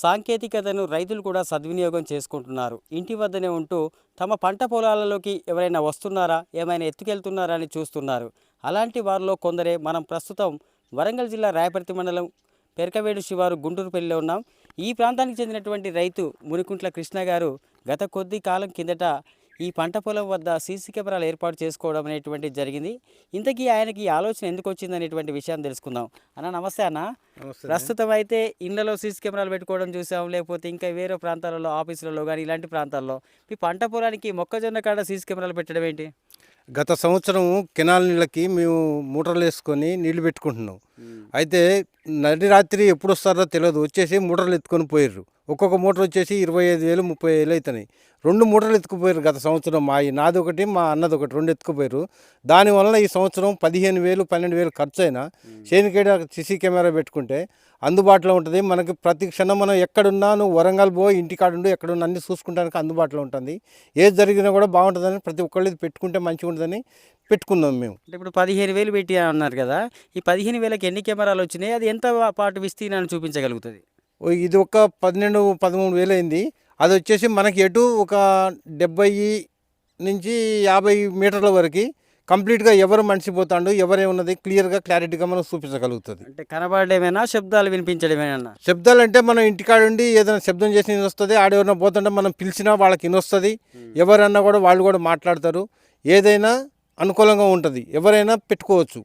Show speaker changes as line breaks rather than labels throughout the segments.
సాంకేతికతను రైతులు కూడా సద్వినియోగం చేసుకుంటున్నారు. ఇంటి వద్దనే ఉంటూ తమ పంట పొలాలలోకి ఎవరైనా వస్తున్నారా, ఏమైనా ఎత్తుకెళ్తున్నారా అని చూస్తున్నారు. అలాంటి వారిలో కొందరే మనం ప్రస్తుతం వరంగల్ జిల్లా రాయపర్తి మండలం పెరకవేడు శివారు గుంటూరుపల్లిలో ఉన్నాం. ఈ ప్రాంతానికి చెందినటువంటి రైతు మునికుంట్ల కృష్ణ గారు గత కొద్ది కాలం కిందట ఈ పంట పొలం వద్ద సీసీ కెమెరాలు ఏర్పాటు చేసుకోవడం అనేటువంటిది జరిగింది. ఇంతకీ ఆయనకి ఈ ఆలోచన ఎందుకు వచ్చింది అనేటువంటి విషయాన్ని తెలుసుకుందాం. అన్న నమస్తే అన్న.
నమస్తే.
ప్రస్తుతం అయితే ఇళ్లలో సీసీ కెమెరాలు పెట్టుకోవడం చూసాం, లేకపోతే ఇంకా వేరే ప్రాంతాలలో ఆఫీసులలో కానీ ఇలాంటి ప్రాంతాల్లో మీ పంట పొలానికి మొక్కజొన్న కాడ సీసీ కెమెరాలు పెట్టడం ఏంటి?
గత సంవత్సరం కెనాల్ నీళ్ళకి మేము మోటార్లు వేసుకొని నీళ్లు పెట్టుకుంటున్నాం. అయితే నడి రాత్రి ఎప్పుడు వస్తారో తెలియదు, వచ్చేసి మోటార్లు ఎత్తుకొని పోయారు. ఒక్కొక్క మోటార్ వచ్చేసి 25,000 30,000 అవుతున్నాయి. 2 మోటార్లు ఎత్తుకుపోయారు గత సంవత్సరం. నాది ఒకటి, మా అన్నది ఒకటి, 2 ఎత్తుకుపోయారు. దానివల్ల ఈ సంవత్సరం 15,000 12,000 ఖర్చు అయినా చేనికేడ సీసీ కెమెరా పెట్టుకుంటే అందుబాటులో ఉంటుంది. మనకి ప్రతి క్షణం మనం ఎక్కడున్నా, నువ్వు వరంగల్ పోయి ఇంటికాడుండు ఎక్కడున్నా అన్ని చూసుకుంటానికి అందుబాటులో ఉంటుంది. ఏది జరిగినా కూడా బాగుంటుందని ప్రతి ఒక్కళ్ళు ఇది పెట్టుకుంటే మంచిగా ఉంటుందని పెట్టుకున్నాం మేము.
అంటే ఇప్పుడు 15,000 పెట్టి అన్నారు కదా, ఈ 15,000కి ఎన్ని కెమెరాలు వచ్చినాయి, అది ఎంత పాటు విస్తీర్ణాన్ని చూపించగలుగుతుంది?
ఇది ఒక 12 13,000 అయింది. అది వచ్చేసి మనకి ఎటు ఒక 70 నుంచి 50 మీటర్ల వరకు కంప్లీట్గా ఎవరు మనిషి పోతాడు, ఎవరేమున్నది క్లియర్గా క్లారిటీగా మనం చూపించగలుగుతుంది.
అంటే కనబడమేనా, శబ్దాలు వినిపించడమేనా?
శబ్దాలు అంటే మనం ఇంటికాడుండి ఏదైనా శబ్దం చేసి వినొస్తుంది, ఆడెవరైనా పోతుంటే మనం పిలిచినా వాళ్ళకి వినొస్తుంది. ఎవరన్నా కూడా వాళ్ళు కూడా మాట్లాడతారు. ఏదైనా అనుకూలంగా ఉంటుంది, ఎవరైనా పెట్టుకోవచ్చు.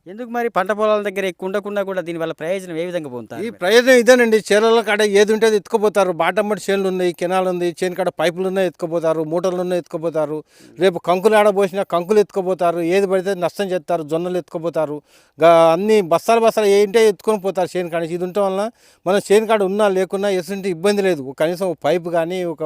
ఎందుకు మరి పంట పొలాల దగ్గర ఎక్కువ ఉండకుండా కూడా దీనివల్ల ప్రయోజనం ఏ విధంగా పొందుతారు?
ఈ ప్రయోజనం ఇదేనండి, చేనుల కాడ ఏది ఉంటే అది ఎత్తుకుపోతారు. బాటమ్మటి చేనులు ఉన్నాయి, కెనాల్ ఉంది, చేను కాడ పైపులు ఉన్నాయి ఎత్తుకుపోతారు, మోటార్లు ఉన్నాయి ఎత్తుకుపోతారు. రేపు కంకులు ఆడబోసినా కంకులు ఎత్తుకుపోతారు. ఏది పడితే నష్టం చేస్తారు, జొన్నలు ఎత్తుకుపోతారు. అన్ని బస్తాలు ఏంటో ఎత్తుకొని పోతారు చేను కాడ. ఇది ఉండటం వలన మన చేను కాడ ఉన్నా లేకున్నా ఎసుంటి ఇబ్బంది లేదు. కనీసం ఒక పైపు కానీ ఒక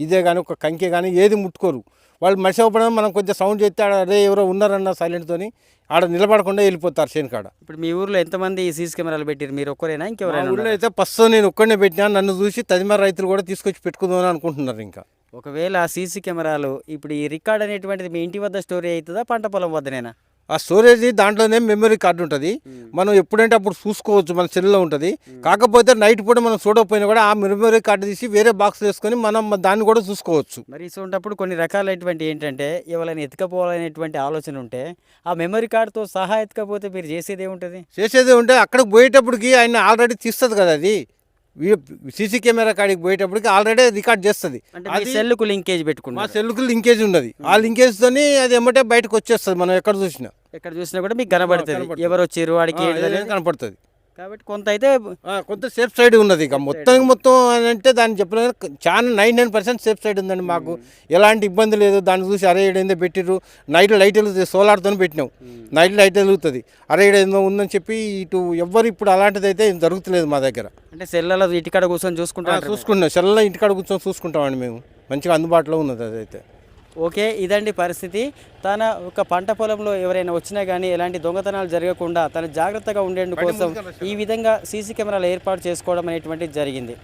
ఇదే కానీ ఒక కంకె కానీ ఏది ముట్టుకోరు. వాళ్ళు మనిషి అవ్వడం మనం కొంచెం సౌండ్ చేస్తే అదే ఎవరో ఉన్నారన్న సైలెంట్తోని ఆడ నిలబడకుండా వెళ్ళిపోతారు చేను కాడ.
ఇప్పుడు మీ ఊర్లో ఎంతమంది సీసీ కెమెరాలు పెట్టారు? మీరు ఒక్కరేనా, ఇంకెవరైనా?
ఊళ్ళో అయితే ఫస్ట్ నేను ఒక్కడనే పెట్టినా. నన్ను చూసి తదిమారు రైతులు కూడా తీసుకొచ్చి పెట్టుకుందామని అనుకుంటున్నారు. ఇంకా
ఒకవేళ సీసీ కెమెరాలు ఇప్పుడు ఈ రికార్డ్ అనేటువంటిది మీ ఇంటి వద్ద స్టోరీ అవుతుందా, పంట పొలం వద్దనేనా?
ఆ స్టోరేజ్ దాంట్లోనే మెమరీ కార్డు ఉంటుంది. మనం ఎప్పుడంటే అప్పుడు చూసుకోవచ్చు, మన సెల్లో ఉంటుంది. కాకపోతే నైట్ పూట మనం చూడకపోయినా కూడా ఆ మెమరీ కార్డు తీసి వేరే బాక్స్ వేసుకొని మనం దాన్ని కూడా చూసుకోవచ్చు.
మరి ఇటువంటిప్పుడు కొన్ని రకాలైనటువంటి ఏంటంటే ఎవరైనా ఎత్తుకపోవాలనేటువంటి ఆలోచన ఉంటే ఆ మెమరీ కార్డుతో సహా ఎత్తుకపోతే మీరు చేసేది ఏముంటుంది?
చేసేది ఉంటే అక్కడికి పోయేటప్పటికి ఆయన ఆల్రెడీ తీస్తుంది కదా, అది సీసీ కెమెరా కాడికి పోయేటప్పటికి ఆల్రెడీ రికార్డ్ చేస్తుంది.
అది సెల్లుకు లింకేజ్
మా
పెట్టుకున్నారు.
సెల్లుకు లింకేజ్ ఉన్నది. ఆ లింకేజ్తోని అది ఎమ్మటే బయటకు వచ్చేస్తుంది. మనం ఎక్కడ చూసినా
కూడా మీకు కనబడుతుంది ఎవరు వచ్చారు, వాడికి
కనపడుతుంది.
కాబట్టి కొంత అయితే
కొంత సేఫ్ సైడ్ ఉన్నది. ఇక మొత్తం అని అంటే దాన్ని చెప్పలేదు, చాలా 99% సేఫ్ సైడ్ ఉందండి. మాకు ఎలాంటి ఇబ్బంది లేదు. దాన్ని చూసి అరే ఏడైందో పెట్టిర్రు, నైట్ లైట్ వెలుగుతుంది, సోలార్తో పెట్టినాం, నైట్ లైట్ వెలుగుతుంది, అరే ఏడైందో ఉందని చెప్పి ఇటు ఎవ్వరు ఇప్పుడు అలాంటిది అయితే జరుగుతలేదు మా దగ్గర.
అంటే సెల్లలో ఇంటికాడ కూర్చొని
చూసుకుంటాం, సెల్లో ఇంటికాడ కూర్చొని చూసుకుంటామండి మేము. మంచిగా అందుబాటులో ఉన్నది అదైతే.
ఓకే, ఇదండి పరిస్థితి. తన ఒక పంట పొలంలో ఎవరైనా వచ్చినా కానీ ఎలాంటి దొంగతనాలు జరగకుండా తను జాగ్రత్తగా ఉండేందుకు కోసం ఈ విధంగా సీసీ కెమెరాలు ఏర్పాటు చేసుకోవడం అనేటువంటిది జరిగింది.